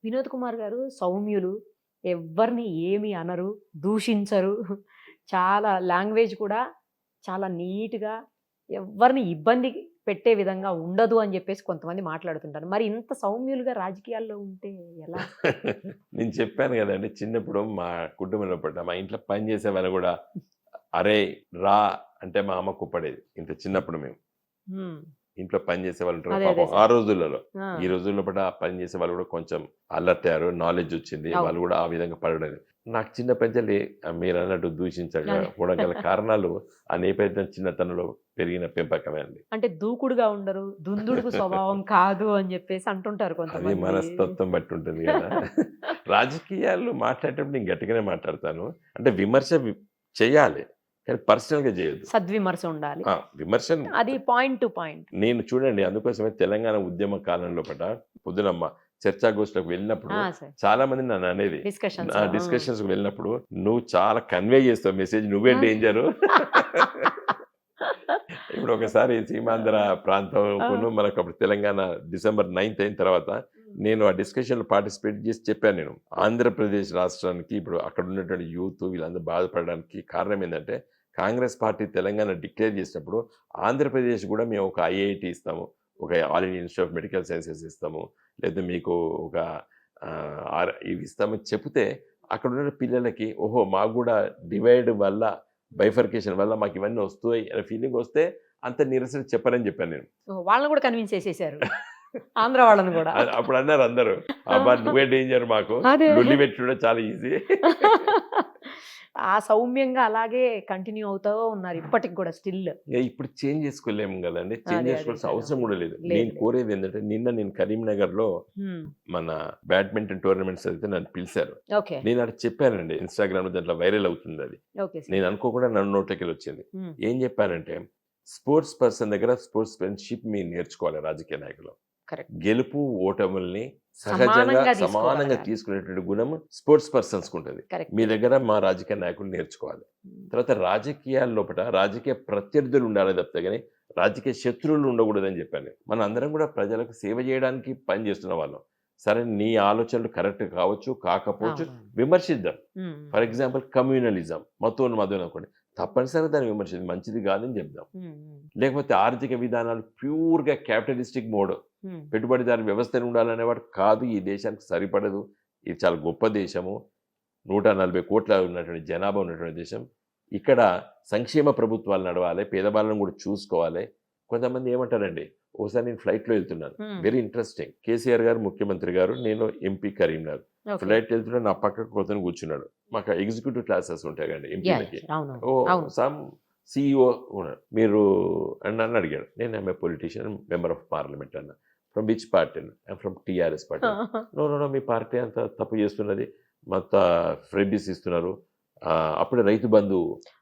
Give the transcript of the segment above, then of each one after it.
వినోద్ కుమార్ గారు సౌమ్యులు. ఎవ్వరిని ఏమి అనరు, దూషించరు. చాలా లాంగ్వేజ్ కూడా చాలా నీట్‌గా ఎవ్వరిని ఇబ్బంది పెట్టే విధంగా ఉండదు అని జెప్పేసి కొంతమంది మాట్లాడుతుంటారు. మరి ఇంత సౌమ్యులుగా రాజకీయాల్లో ఉంటే ఎలా? నేను చెప్పాను గదండీ! చిన్నప్పుడు మా కుటుంబంలో పుట్ట మా ఇంట్లో పని చేసేవాళ్ళు గూడా, "అరేయ్! రా" అంటే మా అమ్మ కోప్పడేది. ఇంత చిన్నప్పుడు మేము. హ్మ్. ఇంట్లో పని చేసేవాళ్ళుంటారు కదా! అదే పాపం ఆ సార్. రోజులలో. ఆ! ఈ రోజుల్లో పూట పని చేసేవాళ్ళు గూడా కొంచెం అలర్ట్ అయ్యారు. నాలెడ్జ్ వచ్చింది. అవును. వాళ్ళు గూడా ఆ విధంగా పడలేదు. నాకు చిన్నప్పటినుంచెల్లి మీరన్నట్టు అదే. దూషించకపోవడం గల కారణాలు ఆ నేపథ్యం చిన్నతనంలో పెరిగిన పెంపకమే అండి. అంటే దూకుడుగా ఉండరు, దుందుడుకు స్వభావం కాదు అని జెప్పేసి అంటుంటారు అది కొంతమంది. మనస్తత్వం బట్టి ఉంటుంది గదా! రాజకీయాలు మాట్లాడేటప్పుడు నేను గట్టిగానే మాట్లాడతాను. అంటే విమర్శ చేయాలి. కానీ పర్సనల్‌గా జేయొద్దు. సద్విమర్శ ఉండాలి. ఆ! విమర్శను అది పాయింట్ టు పాయింట్. నేను చూడండి అందుకోసమే తెలంగాణ ఉద్యమ కాలంలో పొద్దున చర్చాగోష్ఠిలోకి వెళ్ళినప్పుడు ఆ! సార్. చాలా మంది నన్ననేది. డిస్కషన్స్‌లో. ఆ! డిస్కషన్స్‌కి వెళ్ళినప్పుడు "నువ్వు చాలా కన్వే చేస్తావు మెసేజ్ నువ్వే ఆ! డేంజరు." ఇప్పుడు ఒకసారి సీమాంధ్ర ఆ! ప్రాంతంకును మనకప్పుడు తెలంగాణ డిసెంబర్ 9థ్ అయిన తర్వాత హ్మ్. నేను ఆ డిస్కషన్‌లో పార్టిసిపేట్ చేసి చెప్పాను నేను. ఆంధ్రప్రదేశ్ రాష్ట్రానికి ఇప్పుడు అక్కడ ఉన్నటువంటి యూత్ వీళ్ళందరూ బాధపడడానికి కారణం ఏందంటే, కాంగ్రెస్ పార్టీ తెలంగాణ డిక్లేర్ చేసినప్పుడు ఆంధ్రప్రదేశ్ కూడా మేము ఒక ఐఐటీ ఇస్తాము. ఒక all India institute of medical sciences ఇస్తాము. లేదా మీకు ఒక ఇవి ఇస్తామని చెప్తే అక్కడున్న పిల్లలకి ఓహో! మాకు గూడా డివైడ్ వల్ల బైఫర్కేషన్ వల్ల మాకివన్నీ వస్తాయి అనే ఫీలింగొస్తే అంత నిరసన చెప్పరని జెప్పాను నేను. ఓహ్! వాళ్ళని గూడా కన్విన్స్ చేసేసారు. ఆంధ్ర వాళ్ళని గూడా. అప్పుడన్నారు అందరూ. "అబ్బా! నువ్వే డేంజర్ మాకు. అదే. లొల్లి పెట్టుడే చాలా ఈజీ." ఆ సౌమ్యంగా అలాగే కంటిన్యూ అవుతా ఉన్నారు ఇప్పటికి గూడా స్టిల్. ఇగ ఇప్పుడు చేంజ్ చేసుకోలేము గదండీ. చేంజ్ అదే చేసుకోవాల్సిన సార్. అవసరం అవును. గూడా లేదు. లేదు. నేను లేదు. కోరేదేంటంటే నేను కరీంనగర్‌లో హ్మ్. మన బ్యాడ్మింటన్ టోర్నమెంట్స్ అయితే నన్ను పిలిసారు. ఓకే. నేను అక్కడ చెప్పానండి. ఇన్‌స్టాగ్రామ్‌లో దాంట్లో వైరల్ అవుతుందది. Okay sir. నేను అనుకోకుండా నన్ను నోట్లోకెళ్ళొచ్చింది. హ్మ్. ఏం జెప్పానంటే, స్పోర్ట్స్ పర్సన్ దగ్గర స్పోర్ట్స్‌మెన్‌షిప్ మీరు నేర్చుకోవాలి రాజకీయ నాయకులు. కరెక్ట్. గెలుపు, ఓటముల్ని సహజంగా, సమానంగా సమానంగా తీసుకోగలగాలి. తీసుకునేటువంటి గుణం స్పోర్ట్స్ పర్సన్స్‌కుంటది. కరెక్ట్. మీ కరెక్ట్. దగ్గర మా రాజకీయ నాయకులు నేర్చుకోవాలి. హ్మ్. తర్వాత రాజకీయాల లోపట రాజకీయ ప్రత్యర్థులు ఉండాలే తప్పితే గాని, రాజకీయ శత్రువులు ఉండకూడదని చెప్పాను నేను. మనందరం కూడా ప్రజలకు సేవ చేయడానికి పని చేస్తున్న వాళ్ళం. సరే నీ ఆలోచనలు కరెక్ట్ కావచ్చు, కాకపోవచ్చు అవునవును. విమర్శిద్దాం. హ్మ్. ఫర్ హ్మ్. ఎగ్జాంపుల్ కమ్యూనలిజం మతోన్మాదం అనుకోండి. తప్పనిసరిగా దాన్ని విమర్శిద్దాం. మంచిది కాదని చెప్దాం. హ్మ్. హ్మ్. లేకపోతే ఆర్థిక విధానాలు ప్యూర్‌గా క్యాపిటలిస్టిక్ మోడ్. హ్మ్. పెట్టుబడిదారు వ్యవస్థనే ఉండాలనేవాడు కాదు. ఈ దేశానికి సరిపడదు. ఇది చాలా గొప్ప దేశము. 140,00,00,000 ఉన్నటువంటి జనాభా ఉన్నటువంటి దేశం. ఇక్కడ సంక్షేమ ప్రభుత్వాలు నడవాలే. పేదవాళ్ళని కూడా చూసుకోవాలి. కొంతమంది ఏమంటారండి, ఓసారి నేను ఫ్లైట్‌లో ఎళ్తున్నాను. హ్మ్. Very interesting. కేసీఆర్ గారు ముఖ్యమంత్రి గారు, నేను ఎంపీ కరీంనగర్. ఓకే. ఫ్లైట్‌లో ఎళ్తుంటే నా పక్కకు ఒకతను కూర్చున్నాడు. మాకు ఎగ్జిక్యూటివ్ క్లాసెస్ ఉంటాయి కదండీ యాహ్! ఎంపీలకి. యాహ్! అవునవును. ఓహ్! అవును. సమ్ సీఈఓ ఉన్నాడు. మీరు అని నన్ను అడిగాడు. నేను I'm a politician, member of parliament అన్నా. ఫ్రమ్ విచ్ పార్టీ అన్నా. ఐయామ్ ఫ్రమ్ టీఆర్ఎస్ పార్టీ అన్నా. నో, నో, నో మీ పార్టీ అంతా తప్పు చేస్తున్నది. మొత్తం ఫ్రీబీస్ ఇస్తున్నారు. అప్పుడే రైతు బంధు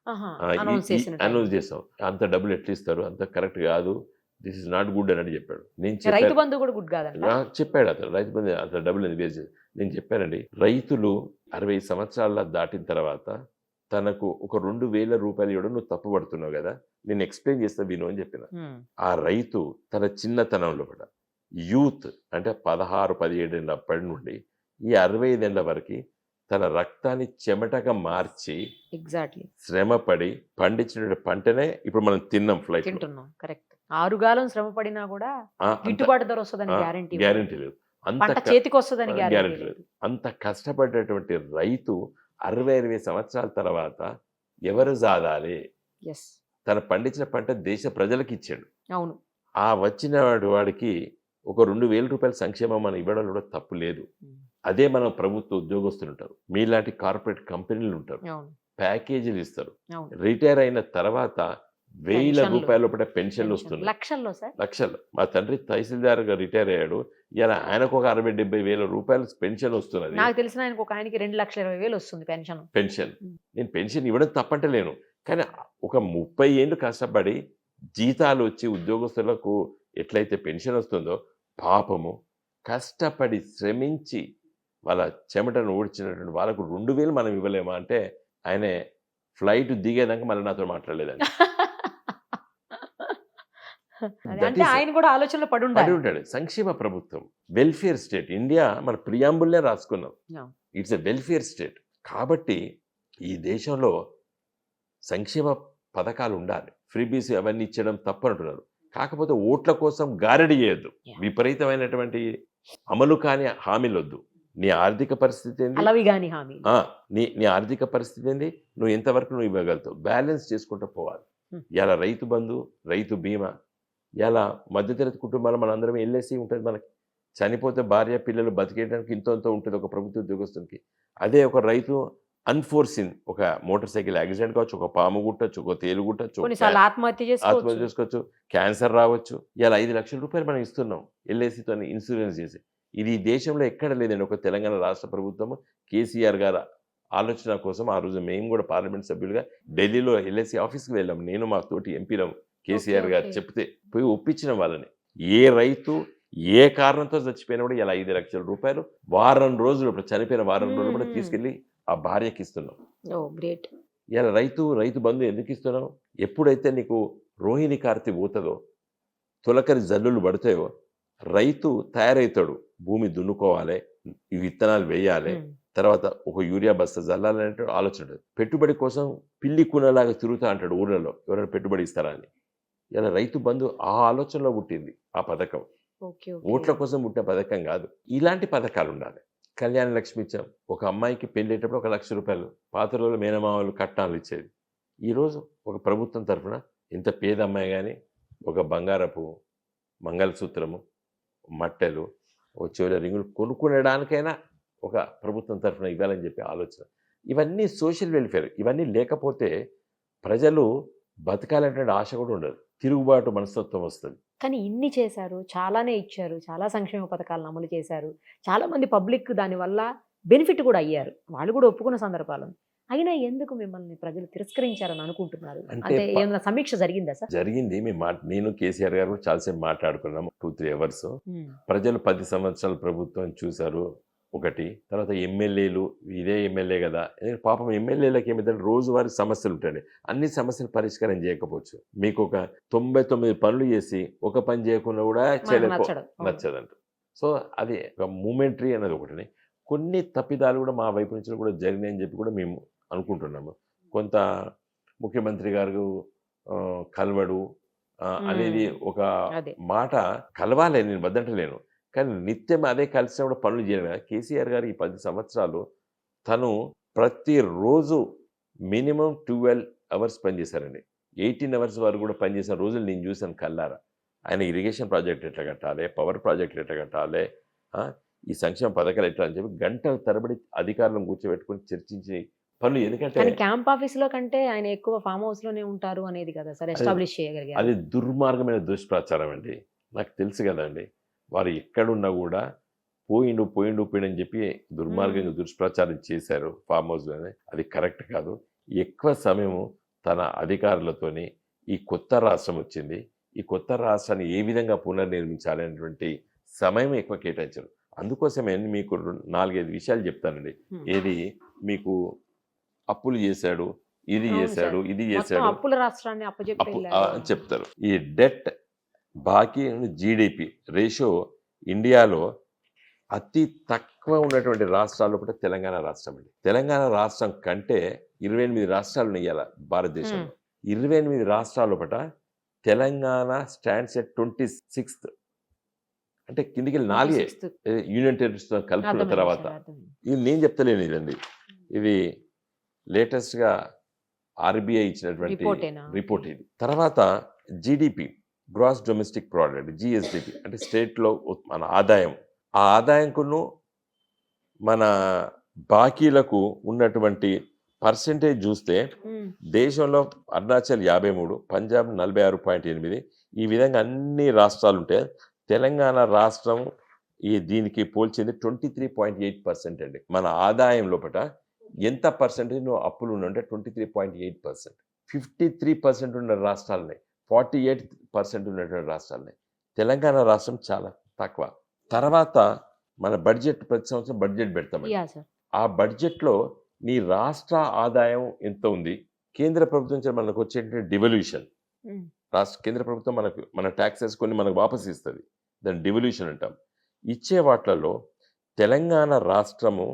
ఆహా! ఆహ్, ఈ అనౌన్స్ ఈ చేసిన అనౌన్స్ టైంలో. చేసాం. అంత డబ్బులు ఎట్లిస్తారు? అంత కరెక్ట్ కాదు. థిస్ ఈస్ నాట్ గుడ్ అన్నట్టు చెప్పాడు. నేను రైతు చెప్పాను బంధు గూడా గుడ్ గాదంట? చెప్పాడతను. రైతు బంధు అంత డబ్బులెందుకు వేస్ట్ చేసి నేను చెప్పానండి. రైతులు 60 సంవత్సరాల దాటిన తర్వాత తనకు ఒక రూ. 2,000 ఇవ్వడం నువ్వు తప్పు పడుతున్నావు గదా! నేను ఎక్స్‌ప్లెయిన్ చేస్తా విను అని చెప్పిన. హ్మ్. ఆ రైతు తన చిన్నతనంలో కూడా యూత్ అంటే 16, 17 ఏళ్ల అప్పటి నుండి ఈ 65 ఏళ్ల వరకి తన రక్తాన్ని చెమటగా మార్చి, ఎగ్జాక్ట్‌లీ. శ్రమపడి పండించినటువంటి పంటనే ఇప్పుడు మనం తిన్నాం ఫ్లైట్‌లో. తింటున్నాం. కరెక్ట్. ఆరుగాలం శ్రమ పడినా గూడా అంత గిట్టుబాటు ధర వస్తదని ఆ! గ్యారంటీ ఉండదు. గ్యారంటీ లేదు. అంత పంట క చేతికొస్తదని గ్యారంటీ గ్యారంటీ లేదు. లేదు. అంత కష్టపడ్డటువంటి రైతు 60, 20 సంవత్సరాల తర్వాత ఎవరు జాదాలి? యెస్. తను పండించిన పంట దేశ ప్రజలకిచ్చాడు. అవును. ఆ వచ్చిన వాడికి ఒక రూ. 2,000 సంక్షేమం మనం ఇవ్వడంలో కూడా తప్పు లేదు. హ్మ్. అదే మన ప్రభుత్వ ఉద్యోగస్తులుంటారు. మీలాంటి కార్పొరేట్ కంపెనీలుంటారు. అవును. ప్యాకేజీలిస్తారు. అవును. రిటైర్ అయిన తర్వాత పెన్షన్‌లు, రూ. 1,000 పెన్షన్ పెన్షన్‌లొస్తున్నాయి. లక్షల్లో సార్? లక్షలు. మా తండ్రి తహసీల్దార్‌గా రిటైర్ అయ్యాడు. ఇయాల ఆయనకొక 60, 70,000 రూపాయలు పెన్షనొస్తున్నది. నాకు తెలిసిన ఆయనకి ఒక ఆయనకి 2,20,000 వస్తుంది పెన్షన్. పెన్షన్. హ్మ్. నేను పెన్షన్ ఇవ్వడం తప్పంటలేను. కానీ ఒక 30 ఏళ్ళు కష్టపడి జీతాలొచ్చి ఉద్యోగస్తులకు ఎట్లయితే పెన్షనొస్తుందో పాపము కష్టపడి శ్రమించి వాళ్ళ చెమటను ఊడ్చినటువంటి వాళ్ళకు 2,000 మనం ఇవ్వలేమా అంటే ఆయనే ఫ్లైట్ దిగేదాకా మళ్ళీ నాతో మాట్లాడలేదండి. అదే దట్ అంటే ఈస్ ఆయన కూడా ఆలోచనలో పడి పడుండాలి. ఉంటాడు. సంక్షేమ ప్రభుత్వం, వెల్ఫేర్ స్టేట్. ఇండియా మన ప్రియాంబుల్నే రాసుకున్నాం. Yeah. It's a welfare state. కాబట్టి ఈ దేశంలో సంక్షేమ పథకాలు ఉండాలి. ఫ్రీబీస్ అవన్నీ ఇచ్చడం తప్పంటున్నారు. కాకపోతే ఓట్ల కోసం గారడి చేయొద్దు. Yeah. విపరీతమైనటువంటి అమలు కాని హామీలొద్దు. నీ ఆర్థిక పరిస్థితి ఏంది? అలవి గాని హామీ. ఆ! నీ ఆర్థిక పరిస్థితి ఏంది? నువ్వు ఎంతవరకు నువ్వు ఇవ్వగలుగుతావు? బ్యాలెన్స్ చేసుకుంటూ పోవాలి. ఇయాల రైతు బంధు, రైతు బీమా, ఇయాల మధ్యతరగతి కుటుంబాలు మనందరం ఎల్ఐసి ఉంటుంది మనకి. చనిపోతే భార్య, పిల్లలు బతికేయడానికి ఇంతో అంతో ఉంటుంది ఒక ప్రభుత్వ ఉద్యోగస్తునికి. అదే ఒక రైతు అన్‌ఫోర్సిన్ ఒక మోటార్ సైకిల్ యాక్సిడెంట్ కావచ్చు, ఒక పాము గుట్టొచ్చు, ఒక తేలు గుట్టొచ్చు, కొన్నిసార్లు ఆత్మహత్య ఆత్మహత్య చేసుకోవచ్చు. చేసుకోవచ్చు, క్యాన్సర్ రావచ్చు. ఇవాళ 5 లక్షల రూపాయలు మనం ఇస్తున్నాం ఎల్ఐసితోని ఇన్సూరెన్స్ చేసి. ఇది ఈ దేశంలో ఎక్కడ లేదండి. ఒక తెలంగాణ రాష్ట్ర ప్రభుత్వము కేసీఆర్ గారు ఆలోచన కోసం ఆ రోజు మేము కూడా పార్లమెంట్ సభ్యులుగా ఢిల్లీలో ఎల్ఐసి ఆఫీస్కి వెళ్ళాం. నేను మా తోటి ఎంపీలం కేసీఆర్ గారు ఓకే. చెప్తే పోయి ఒప్పించిన వాళ్ళని. ఏ రైతు ఏ కారణంతో చచ్చిపోయినా కూడా ఇలా 5 లక్షల రూపాయలు వారం రోజులు, ఇప్పుడు చనిపోయిన వారం రోజులు కూడా తీసుకెళ్ళి ఆ భార్యకి ఇస్తున్నాం. ఓ గ్రేట్. ఇలా రైతు బంధు ఎందుకు ఇస్తున్నావు? ఎప్పుడైతే నీకు రోహిణి కార్తె పోతుందో, తొలకరి జల్లులు పడతాయో, రైతు తయారవుతాడు. భూమి దున్నుకోవాలి, ఈ విత్తనాలు వేయాలి, తర్వాత ఒక యూరియా బస్తా జల్లాలనే ఆలోచన ఉంటుంది. పెట్టుబడి కోసం పిల్లి కూనలాగా తిరుగుతా అంటాడు ఊళ్ళలో, ఎవరైనా పెట్టుబడి ఇస్తారా అని. ఇలా రైతు బంధు ఆ ఆలోచనలో పుట్టింది ఆ పథకం. ఓకే. ఓట్ల కోసం పుట్టిన పథకం కాదు. ఇలాంటి పథకాలు ఉండాలి. కళ్యాణ లక్ష్మి ఇచ్చాం. ఒక అమ్మాయికి పెళ్ళేటప్పుడు 1 లక్ష రూపాయలు పాత రోజులు మేనమామలు కట్నాలు ఇచ్చేది. ఈరోజు ఒక ప్రభుత్వం తరఫున ఎంత పేద అమ్మాయి కానీ ఒక బంగారపు మంగళసూత్రము, మట్టెలు, ఒక చెవుల రింగులు కొనుక్కునడానికైనా ఒక ప్రభుత్వం తరఫున ఇవ్వాలని చెప్పి ఆలోచన. ఇవన్నీ సోషల్ వెల్ఫేర్. ఇవన్నీ లేకపోతే ప్రజలు బతకాలనే ఆశ కూడా ఉండదు. తిరుగుబాటు మనస్తత్వం వస్తుంది. కానీ ఇన్ని చేశారు, చాలానే ఇచ్చారు, చాలా సంక్షేమ పథకాలను అమలు చేశారు. చాలా మంది పబ్లిక్ దానివల్ల బెనిఫిట్ కూడా అయ్యారు. వాళ్ళు కూడా ఒప్పుకున్న సందర్భాలు. అయినా ఎందుకు మిమ్మల్ని ప్రజలు తిరస్కరించారని అనుకుంటున్నారు? అంటే అంటే ఏమైనా సమీక్ష జరిగిందా సార్? జరిగింది. నేను కేసీఆర్ గారు కూడా చాలాసేపు మాట్లాడుకున్నాము. 2-3 అవర్స్. ప్రజలు 10 సంవత్సరాల ప్రభుత్వం చూశారు ఒకటి. తర్వాత ఎమ్మెల్యేలు, ఇదే ఎమ్మెల్యే కదా, పాపం ఎమ్మెల్యేలకు ఏమిటంటే రోజువారీ సమస్యలు ఉంటాయండి. అన్ని సమస్యలు పరిష్కారం చేయకపోవచ్చు. మీకు ఒక 99 పనులు చేసి ఒక పని చేయకుండా కూడా నచ్చదంట. సో అది ఒక మూమెంటరీ అనేది ఒకటి. కొన్ని తప్పిదాలు కూడా మా వైపు నుంచి కూడా జరిగినాయని చెప్పి కూడా మేము అనుకుంటున్నాము. కొంత ముఖ్యమంత్రి గారు కలవడు అనేది ఒక మాట. కలవాలి, నేను వద్దంటలేను. కానీ నిత్యం అదే కలిసినప్పుడు పనులు చేయడం. కేసీఆర్ గారు ఈ 10 సంవత్సరాలు తను ప్రతిరోజు మినిమం 12 అవర్స్ పనిచేశారండి. 18 అవర్స్ వరకు కూడా పనిచేసిన రోజులు నేను చూశాను కల్లారా. ఆయన ఇరిగేషన్ ప్రాజెక్ట్ ఎట్లా కట్టాలి, పవర్ ప్రాజెక్టులు ఎట్లా కట్టాలి, ఈ సంక్షేమ పథకాలు ఎట్లా అని చెప్పి గంటల తరబడి అధికారులను కూర్చోబెట్టుకుని చర్చించి పనులు. ఎందుకంటే క్యాంప్ ఆఫీస్ లో కంటే ఆయన ఎక్కువ ఫామ్ హౌస్ లోనే ఉంటారు అనేది కదా సార్ ఎస్టాబ్లిష్ చేయగలిగారు. అది దుర్మార్గమైన దుష్ప్రచారం అండి. నాకు తెలుసు కదండి. వారు ఎక్కడున్నా కూడా పోయిండు అని చెప్పి దుర్మార్గంగా దుష్ప్రచారం చేశారు ఫామ్ హౌస్లోనే. అది కరెక్ట్ కాదు. ఎక్కువ సమయము తన అధికారులతోని ఈ కొత్త రాష్ట్రం వచ్చింది, ఈ కొత్త రాష్ట్రాన్ని ఏ విధంగా పునర్నిర్మించాలనేటువంటి సమయం ఎక్కువ కేటాయించారు. అందుకోసమే మీకు 4-5 విషయాలు చెప్తానండి. ఏది మీకు అప్పులు చేశాడు, ఇది చేశాడు, ఇది చేశాడు, అప్పుల రాష్ట్రాన్ని అని చెప్తారు. ఈ డెట్ బాకీ జీడిపి రేషియో ఇండియాలో అతి తక్కువ ఉన్నటువంటి రాష్ట్రాల్లో కూడా తెలంగాణ రాష్ట్రం అండి. తెలంగాణ రాష్ట్రం కంటే 28 రాష్ట్రాలు ఉన్నాయి ఇవాళ భారతదేశంలో. 28 రాష్ట్రాల లోపల తెలంగాణ స్టాండ్స్ ఎట్ 26th. అంటే కిందికి 4 యూనియన్ టెరిటరీస్తో కలుపుకున్న తర్వాత. ఇది నేను చెప్తలేను, ఇదండి ఇది లేటెస్ట్గా ఆర్బీఐ ఇచ్చినటువంటి రిపోర్ట్ ఇది. తర్వాత GDP, gross domestic product, GSDP అంటే స్టేట్లో మన ఆదాయం, ఆ ఆదాయంకును మన బాకీలకు ఉన్నటువంటి పర్సెంటేజ్ చూస్తే దేశంలో అరుణాచల్ 53, పంజాబ్ 46.8, ఈ విధంగా అన్ని రాష్ట్రాలు ఉంటే తెలంగాణ రాష్ట్రం దీనికి పోల్చింది 23.8% అండి. మన ఆదాయం లోపల ఎంత పర్సెంటేజ్ అప్పులు ఉన్నంటే 23.8%. 53% ఉన్న రాష్ట్రాలని, 48% ఉన్నటువంటి రాష్ట్రాలని. తెలంగాణ రాష్ట్రం చాలా తక్కువ. తర్వాత మన బడ్జెట్ ప్రతి సంవత్సరం బడ్జెట్ పెడతామండి. ఆ బడ్జెట్లో నీ రాష్ట్ర ఆదాయం ఎంత ఉంది, కేంద్ర ప్రభుత్వం నుంచి మనకు వచ్చేటువంటి డివల్యూషన్ కేంద్ర ప్రభుత్వం మన ట్యాక్సెస్ కొన్ని మనకు వాపసు ఇస్తుంది. దాన్ని డివల్యూషన్ అంటాం. ఇచ్చే వాట్లలో తెలంగాణ రాష్ట్రము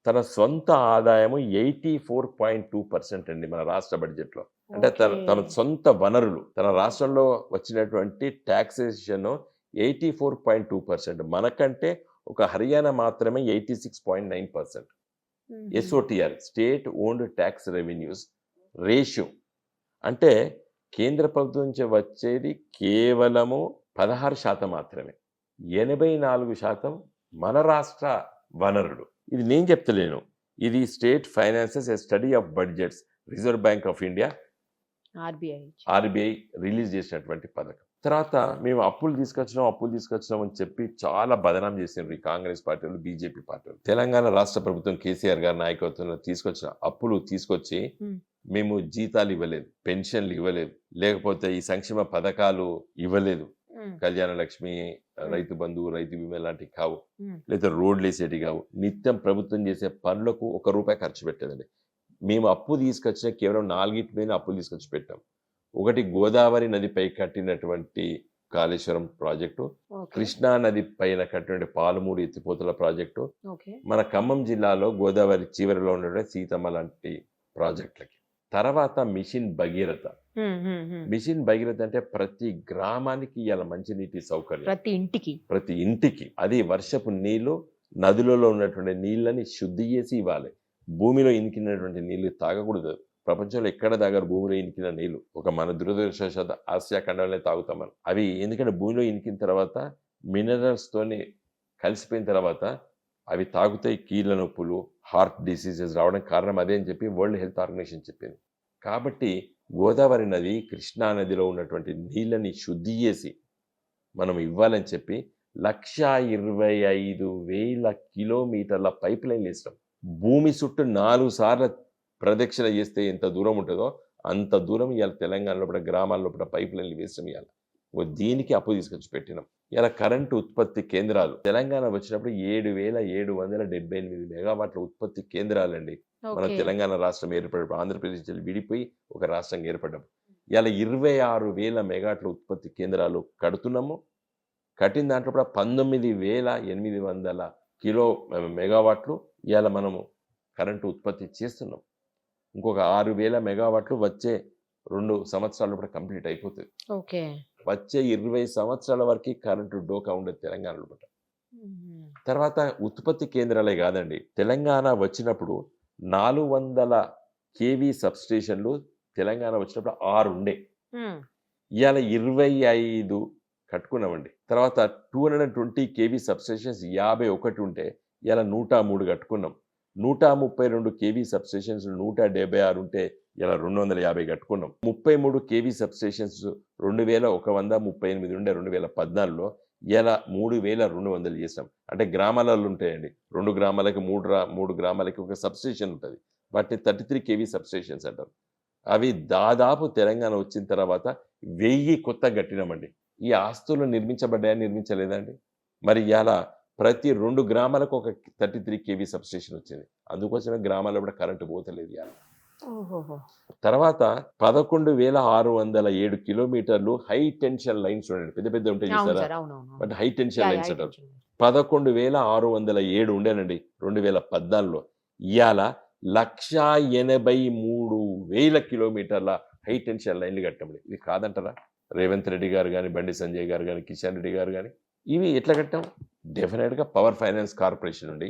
తన సొంత ఆదాయము 84.2% అండి మన రాష్ట్ర బడ్జెట్‌లో. అంటే తన ఓకే. సొంత వనరులు, తన రాష్ట్రంలో వచ్చినటువంటి టాక్సేషన్ 84.2%. మనకంటే ఒక హర్యానా మాత్రమే 86.9%. హుహు. SOTR state owned tax revenues ratio. అంటే కేంద్ర ప్రభుత్వం నుంచి వచ్చేది కేవలము 16% మాత్రమే. 84% మన రాష్ట్ర వనరులు. ఇది నేను చెప్తలేను. ఇది state finances a study of budgets reserve bank of India RBI. RBI release చేసినటువంటి పథకం. తర్వాత మేము అప్పులు తీసుకొచ్చినాం అని చెప్పి చాలా బదనాం చేసిండ్రు ఈ కాంగ్రెస్ పార్టీలు, బీజేపీ పార్టీలు. తెలంగాణ రాష్ట్ర ప్రభుత్వం కేసీఆర్ గారి నాయకత్వంలో తీసుకొచ్చిన అప్పులు తీసుకొచ్చి హ్మ్. మేము జీతాలు ఇవ్వలేదు, పెన్షన్లు ఇవ్వలేదు, లేకపోతే ఈ సంక్షేమ పథకాలు ఇవ్వలేదు. హ్మ్. కళ్యాణ లక్ష్మి, రైతు బంధు, రైతు బీమా లాంటివి కావు. హ్మ్. లేదా రోడ్లు వేసేటివి కావు. నిత్యం ప్రభుత్వం చేసే పనులకు ₹1 ఖర్చు పెట్టేదండి. మేము అప్పు తీసుకొచ్చిన కేవలం 4 మీద అప్పులు తీసుకొచ్చి పెట్టాం. ఒకటి గోదావరి నదిపై కట్టినటువంటి కాళేశ్వరం ప్రాజెక్టు, ఓకే. కృష్ణా నది పైన కట్టినటువంటి పాలమూరు ఎత్తిపోతల ప్రాజెక్టు, ఓకే. మన ఖమ్మం జిల్లాలో గోదావరి చివరిలో ఉన్నటువంటి సీతమ్మ లాంటి ప్రాజెక్టులకి. తర్వాత మిషన్ భగీరథ. హ్మ్. హ్మ్. హ్మ్. మిషన్ భగీరథ అంటే ప్రతి గ్రామానికి ఇవాళ మంచినీటి సౌకర్యం. ప్రతి ఇంటికి. అది వర్షపు నీళ్లు నదులలో ఉన్నటువంటి నీళ్ళని శుద్ధి చేసి ఇవ్వాలి. భూమిలో ఇనికినటువంటి నీళ్లు తాగకూడదు. ప్రపంచంలో ఎక్కడ తాగరు భూమిలో ఇనికిన నీళ్లు. ఒక మన దురదృష్టవశాత్తు ఆసియా ఖండంలోనే తాగుతాం మనం. అవి ఎందుకంటే భూమిలో ఇనికిన తర్వాత మినరల్స్తోని కలిసిపోయిన తర్వాత అవి తాగితే కీళ్ళ నొప్పులు, హార్ట్ డిసీజెస్ రావడానికి కారణం అదే అని చెప్పి వరల్డ్ హెల్త్ ఆర్గనైజేషన్ చెప్పింది. కాబట్టి గోదావరి నది, కృష్ణా నదిలో ఉన్నటువంటి నీళ్ళని శుద్ధి చేసి మనం ఇవ్వాలని చెప్పి 1,25,000 కిలోమీటర్ల పైప్ లైన్లు వేస్తాం. భూమి చుట్టూ 4 సార్లు ప్రదక్షిణ చేస్తే ఎంత దూరం ఉంటుందో అంత దూరం ఇవాళ తెలంగాణ లోపల గ్రామాల లోపల పైప్ లైన్లు వేస్తాం. ఇవాళ దీనికి అప్పు తీసుకొచ్చి పెట్టినాం. ఇలా కరెంటు ఉత్పత్తి కేంద్రాలు తెలంగాణ వచ్చినప్పుడు 7,778 మెగావాట్ల ఉత్పత్తి కేంద్రాలండి. మన ఓకే. తెలంగాణ రాష్ట్రం ఏర్పడినప్పుడు ఆంధ్రప్రదేశ్ నుంచి విడిపోయి ఒక రాష్ట్రంగా ఏర్పడ్డప్పుడు ఇలా 26,000 మెగావాట్ల ఉత్పత్తి కేంద్రాలు కడుతున్నాము. కట్టిన దాంట్లో కూడా 19,800 కిలో మెగావాట్లు ఇవాళ మనము కరెంటు ఉత్పత్తి చేస్తున్నాం. ఇంకొక 6,000 మెగావాట్లు వచ్చే 2 సంవత్సరాలు కూడా కంప్లీట్ అయిపోతుంది. ఓకే. వచ్చే 20 సంవత్సరాల వరకు కరెంటు డోకా ఉండదు తెలంగాణలో. హుహు. తర్వాత ఉత్పత్తి కేంద్రాలే కాదండి, తెలంగాణ వచ్చినప్పుడు 400 కేవీ సబ్స్టేషన్లు తెలంగాణ వచ్చినప్పుడు 6 ఉండే. హ్మ్. ఇవాళ 25 కట్టుకున్నామండి. తర్వాత 220 కేవీ సబ్స్టేషన్స్ 51 ఉంటే ఇవాళ 103 కట్టుకున్నాం. 132 కేవీ సబ్స్టేషన్స్ 176 ఉంటే ఇలా 250 కట్టుకున్నాం. 33 కేవీ సబ్స్టేషన్స్ 2,138 ఉండే 2014లో ఇలా 3,200 చేసాం. అంటే గ్రామాలలో ఉంటాయండి. 2 గ్రామాలకి 3 గ్రామాలకి ఒక సబ్స్టేషన్ ఉంటుంది. వాటిని 33 కేవీ సబ్స్టేషన్స్ అంటారు. అవి దాదాపు తెలంగాణ వచ్చిన తర్వాత 1000 కొత్త కట్టినామండి. ఈ ఆస్తులు నిర్మించబడ్డాయా, నిర్మించలేదండి? మరి ఇవాళ ప్రతి 2 గ్రామాలకు ఒక 33 కేవీ సబ్స్టేషన్ వచ్చింది. అందుకోసమే గ్రామాల్లో కూడా కరెంటు పోతలేదు ఇవాళ. ఓహోహో! తర్వాత 11,607 కిలోమీటర్లు హై టెన్షన్ లైన్స్ ఉండండి. పెద్ద పెద్ద ఉంటాయి అవును చూసారా? సార్. అవునవును. But high tension yeah! Lines yeah! అంటారు. టెన్షన్. 11,607 ఉండేనండి 2014లో. ఇవాళ 1,83,000 కిలోమీటర్ల హై టెన్షన్ లైన్లు కట్టామండి. ఇది కాదంటారా? రేవంత్ రెడ్డి గారు కానీ, బండి సంజయ్ గారు కానీ, కిషన్ రెడ్డి గారు కానీ ఇవి ఎట్లా కట్టాం? డెఫినెట్గా పవర్ ఫైనాన్స్ కార్పొరేషన్ నుండి,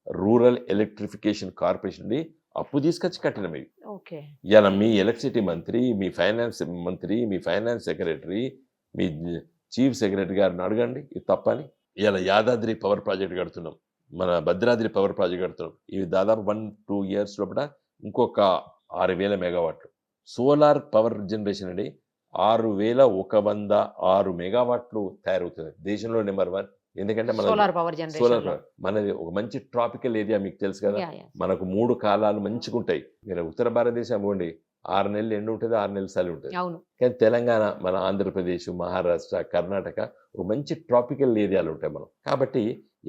రూరల్ ఎలక్ట్రిఫికేషన్ కార్పొరేషన్ నుండి అప్పు తీసుకొచ్చి కట్టినాం ఇవి. ఓకే. ఇవాళ మీ ఎలక్ట్రిసిటీ మంత్రి, మీ ఫైనాన్స్ మంత్రి, మీ ఫైనాన్స్ సెక్రటరీ, మీ చీఫ్ సెక్రటరీ గారిని అడగండి ఇది తప్పని. ఇవాళ యాదాద్రి పవర్ ప్రాజెక్ట్ కడుతున్నాం, మన భద్రాద్రి పవర్ ప్రాజెక్ట్ కడుతున్నాం. ఇవి దాదాపు 1-2 ఇయర్స్ లోపల ఇంకొక 6,000 మెగావాట్లు. సోలార్ పవర్ జనరేషన్ అండి 6,106 మెగావాట్లు తయారవుతుంది. దేశంలో నెంబర్ 1. ఎందుకంటే మన సోలార్ పవర్ సోలార్ జనరేషన్‌లో. మనది ఒక మంచి ట్రాపికల్ ఏరియా, మీకు తెలుసు కదా. యాహ్! యాహ్! మనకు 3 కాలాలు మంచిగుంటాయి. మీరు ఉత్తర భారతదేశం పోండి, 6 నెలలు ఎండ ఉంటుంది, 6 నెలలు చలి ఉంటుంది. అవును. కానీ తెలంగాణ, మన ఆంధ్రప్రదేశ్, మహారాష్ట్ర, కర్ణాటక ఒక మంచి ట్రాపికల్ ఏరియాలు ఉంటాయి మనం. కాబట్టి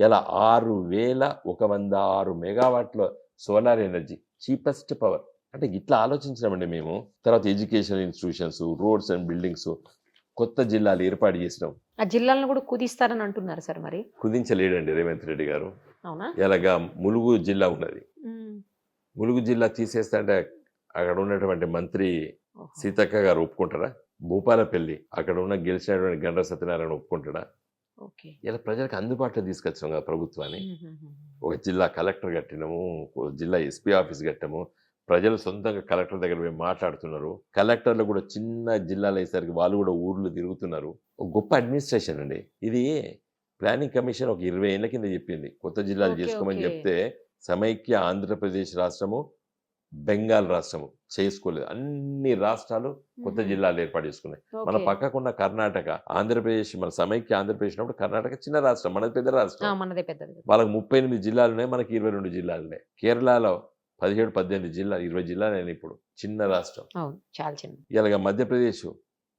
ఇలా 6,106 మెగావాట్ల సోలార్ ఎనర్జీ చీపెస్ట్ పవర్. అంటే ఇట్లా ఆలోచించినామండి మేము. తర్వాత educational institutions, roads and buildings కొత్త జిల్లాలు ఏర్పాటు చేసినాం. ఆ జిల్లాలను కూడా కుదిస్తారని అంటున్నారు సార్ మరి. కుదించలేడండి రేవంత్ రెడ్డి గారు. అవునా? ఎలాగా ములుగు జిల్లా ఉన్నది. హ్మ్. ములుగు జిల్లా తీసేస్తే అంటే అక్కడ ఉన్నటువంటి మంత్రి ఓహో! సీతక్క గారు ఒప్పుకుంటారా? భూపాలపల్లి అక్కడ ఉన్న గెలిచినటువంటి గండ్ర సత్యనారాయణ ఒప్పుకుంటాడా? ఓకే. ఇలా ప్రజలకు అందుబాటులో తీసుకొచ్చాం కదా ప్రభుత్వాన్ని. హుహుహు. ఒక జిల్లా కలెక్టర్ కట్టినాము, ఒక జిల్లా ఎస్పీ ఆఫీస్ కట్టాము. ప్రజలు సొంతంగా కలెక్టర్ దగ్గర పోయి మాట్లాడుతున్నారు. కలెక్టర్లు కూడా చిన్న జిల్లాలు అయ్యేసరికి వాళ్ళు కూడా ఊర్లు తిరుగుతున్నారు. ఒక గొప్ప అడ్మినిస్ట్రేషన్ అండి. ఇది ప్లానింగ్ కమిషన్ ఒక 20 ఏళ్ల కింద చెప్పింది. కొత్త జిల్లాలు ఓకే. చేసుకోమని ఓకే. చెప్తే సమైక్య ఆంధ్రప్రదేశ్ రాష్ట్రము, బెంగాల్ రాష్ట్రము చేసుకోలేదు. అన్ని రాష్ట్రాలు కొత్త హుహు. జిల్లాలు ఏర్పాటు చేసుకున్నాయి. మన ఓకే. పక్కకున్న కర్ణాటక, ఆంధ్రప్రదేశ్ మన సమైక్య ఆంధ్రప్రదేశ్ ఉన్నప్పుడు కర్ణాటక చిన్న రాష్ట్రం, మనది పెద్ద ఆ! రాష్ట్రం. మనదే పెద్దది కదా! వాళ్ళకి 38 జిల్లాలున్నాయి. మనకి 22 జిల్లాలున్నాయి. కేరళలో 17, 18 జిల్లాలు, 20 జిల్లాలైనాయి ఇప్పుడు. చిన్న రాష్ట్రం. అవును. చాలా చిన్నది. ఇలాగ మధ్యప్రదేశ్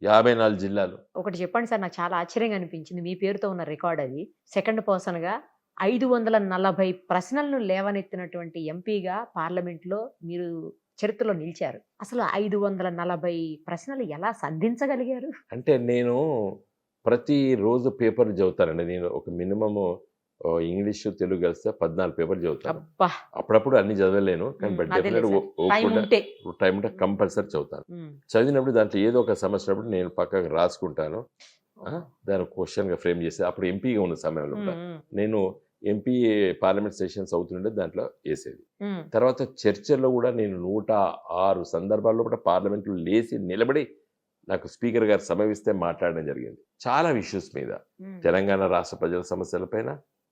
54 జిల్లాలు. ఒకటి చెప్పండి సార్, నాకు చాలా ఆశ్చర్యంగా అనిపించింది. మీ పేరుతో ఉన్న రికార్డ్ అది. సెకండ్ పర్సన్‌గా 540 ప్రశ్నలను లేవనెత్తినటువంటి ఎంపీగా పార్లమెంట్‌లో మీరు చరిత్రలో నిలిచారు. అసలు 540 ప్రశ్నలు ఎలా సంధించగలిగారు? అంటే నేను ప్రతిరోజు పేపర్ చదువుతానండి. నేను ఒక మినిమమ్ ఇంగ్లీషు, తెలుగు కలిస్తే 14 పేపర్లు చదువుతాను. అబ్బా! అప్పుడప్పుడు అన్ని చదవలేను. కానీ బట్ అదేలే డెఫినెట్‌గా సార్. టైం ఉంటే. టైం ఉంటే కంపల్సరీ చదువుతాను. హ్మ్. చదివినప్పుడు దాంట్లో ఏదో ఒక సమస్య ఉన్నప్పుడు నేను పక్కకు రాసుకుంటాను. ఓహో! దాన్ని క్వెషన్‌గా ఫ్రేమ్ చేసి అప్పుడు ఎంపీగా ఉన్న సమయంలో హ్మ్. కూడా హ్మ్. నేను ఎంపీ పార్లమెంట్ సెషన్స్ అవుతుండే దాంట్లో ఏసేది. హ్మ్. తర్వాత చర్చల్లో కూడా నేను 106 సందర్భాల్లో కూడా పార్లమెంట్‌లో లేసి నిలబడి నాకు స్పీకర్ గారు సమయమిస్తే మాట్లాడడం జరిగింది. చాలా ఇష్యూస్ మీద. హ్మ్. తెలంగాణ రాష్ట్ర ప్రజల సమస్యలపైన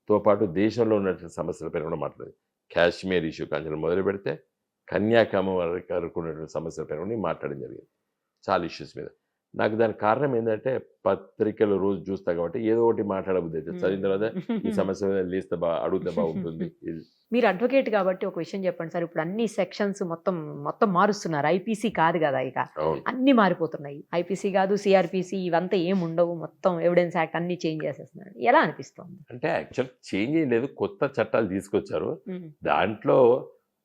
తో పాటు దేశంలో ఉన్నటువంటి సమస్యలపైన కూడా మాట్లాడేది. కాశ్మీర్ ఇష్యూ కాంచెలి మొదలుపెడితే కన్యాకుమారి వరకు ఉన్నటువంటి సమస్యలపైన కూడా నేను మాట్లాడడం జరిగింది. చాలా ఇష్యూస్ మీద. నాకు దానికి కారణం ఏందంటే పత్రికలు రోజు చూస్తా కాబట్టి ఏదో ఒకటి మాట్లాడబుద్ధి అయితది. చదివిన తర్వాత ఈ సమస్య మీద లేస్తే అడిగితే బాగుంటుంది. ఇది మీరు అడ్వకేట్ కాబట్టి ఒక విషయం చెప్పండి సార్. ఇప్పుడు అన్ని సెక్షన్స్ మొత్తం మారుస్తున్నారు. ఐపీసీ కాదు గదా! ఇక. అవును. అన్నీ మారిపోతున్నాయి. ఐపీసీ కాదు, సీఆర్‌పీసీ ఇవంతా ఏముండవు. మొత్తం ఎవిడెన్స్ యాక్ట్ అన్నీ చేంజ్ చేసేస్తున్నారు. ఎలా అనిపిస్తోంది? అంటే యాక్చువల్ చేంజ్ ఏం లేదు. కొత్త చట్టాలు తీసుకొచ్చారు. హ్మ్. దాంట్లో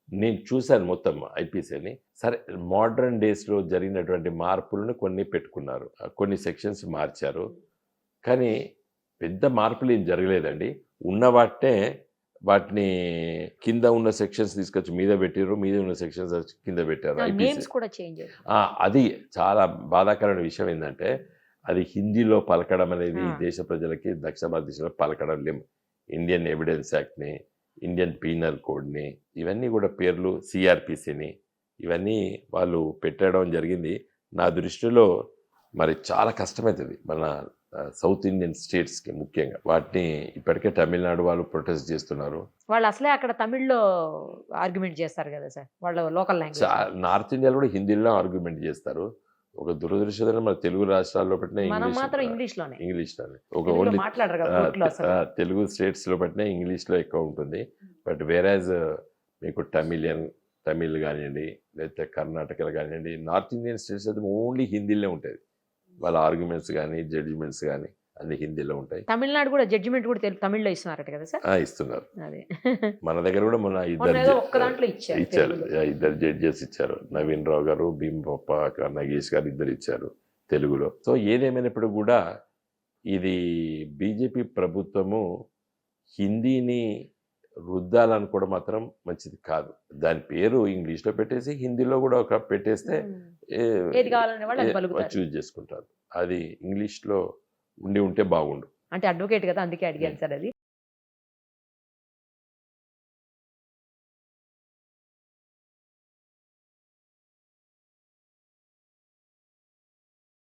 నేను చూసాను మొత్తం ఐపీసీని. సరే మోడర్న్ డేస్‌లో జరిగినటువంటి మార్పులను కొన్ని పెట్టుకున్నారు. కొన్ని సెక్షన్స్ మార్చారు. కానీ పెద్ద మార్పులు ఏం జరగలేదండి. ఉన్న వాటిని కింద ఉన్న సెక్షన్స్ తీసుకొచ్చి మీద పెట్టిర్రు. మీద ఉన్న సెక్షన్స్ కింద పెట్టారు. ఐపీసీ నేమ్స్ కూడా చేంజ్ అయ్యాయి. అది చాలా బాధాకరమైన విషయం ఏందంటే, అది హిందీలో పలకడం అనేది ఆ! దేశ ప్రజలకి దక్షిణ భారతదేశంలో పలకడం లేము. ఇండియన్ ఎవిడెన్స్ యాక్ట్‌ని, ఇండియన్ పీనల్ కోడ్‌ని ఇవన్నీ కూడా పేర్లు సీఆర్‌పీసీని ఇవన్నీ వాళ్ళు పెట్టడం జరిగింది. నా దృష్టిలో మరి చాలా కష్టమైతది. మన సౌత్ ఇండియన్ స్టేట్స్‌కి ముఖ్యంగా. వాటిని ఇప్పటికే తమిళనాడు వాళ్ళు ప్రొటెస్ట్ చేస్తున్నారు. వాళ్ళు అసలే అక్కడ తమిళ్‌లో ఆర్గ్యుమెంట్ చేస్తారు గదా సార్. వాళ్ళ లోకల్ లాంగ్వేజ్. నార్త్ ఇండియాలో కూడా హిందీలో ఆర్గ్యుమెంట్ చేస్తారు. ఒక దురదృష్టకరం మన తెలుగు రాష్ట్రాల్లో పెట్టిన మనం ఇంగ్లీష్ మాత్రం ఇంగ్లీష్‌లోనే. ఇంగ్లీష్‌లోనే. ఒక తెలుగులో ఓన్లీ మాట్లాడరు కదా కోర్ట్‌లో అసలు. తెలుగు స్టేట్స్‌లో పెట్టిన ఇంగ్లీష్‌లో ఎక్కువ ఉంటుంది. బట్ వేరాజ్ మీకు తమిళ్ గానియండి, లేకపోతే కర్ణాటకలో గానియండి, నార్త్ ఇండియన్ స్టేట్స్ అయితే ఓన్లీ హిందీలోనే ఉంటది. వాళ్ళ ఆర్గ్యుమెంట్స్ గాని, జడ్జిమెంట్స్ గాని అన్ని హిందీలో ఉంటాయి. తమిళనాడు కూడా జడ్జిమెంట్ కూడా తమిళ్‌లో ఇస్తున్నారట కదా సార్? ఇస్తున్నారు. అదే. మన దగ్గర కూడా మొన్న మొన్న ఏదో ఒక్క దాంట్లో ఇచ్చారు ఇచ్చారు. తెలుగులో. ఇద్దరు జడ్జెస్ ఇచ్చారు. నవీన్ రావు గారు, భీంపప్ప నగేష్ గారు ఇద్దరు ఇచ్చారు తెలుగులో. సో ఏదేమైనప్పుడు కూడా ఇది బీజేపీ ప్రభుత్వము హిందీని రుద్దాలనుకోవడం మాత్రం మంచిది కాదు. దాని పేరు ఇంగ్లీష్‌లో పెట్టేసి హిందీలో కూడా పెట్టేస్తే హ్మ్. ఏది కావాలనే వాళ్ళు అది పలుకుతారు. చూజ్ చేసుకుంటారు. అది ఇంగ్లీష్‌లో ఉంటే బాగుండు. అంటే అడ్వకేట్ కదా అందుకే అడిగాను సార్ అది.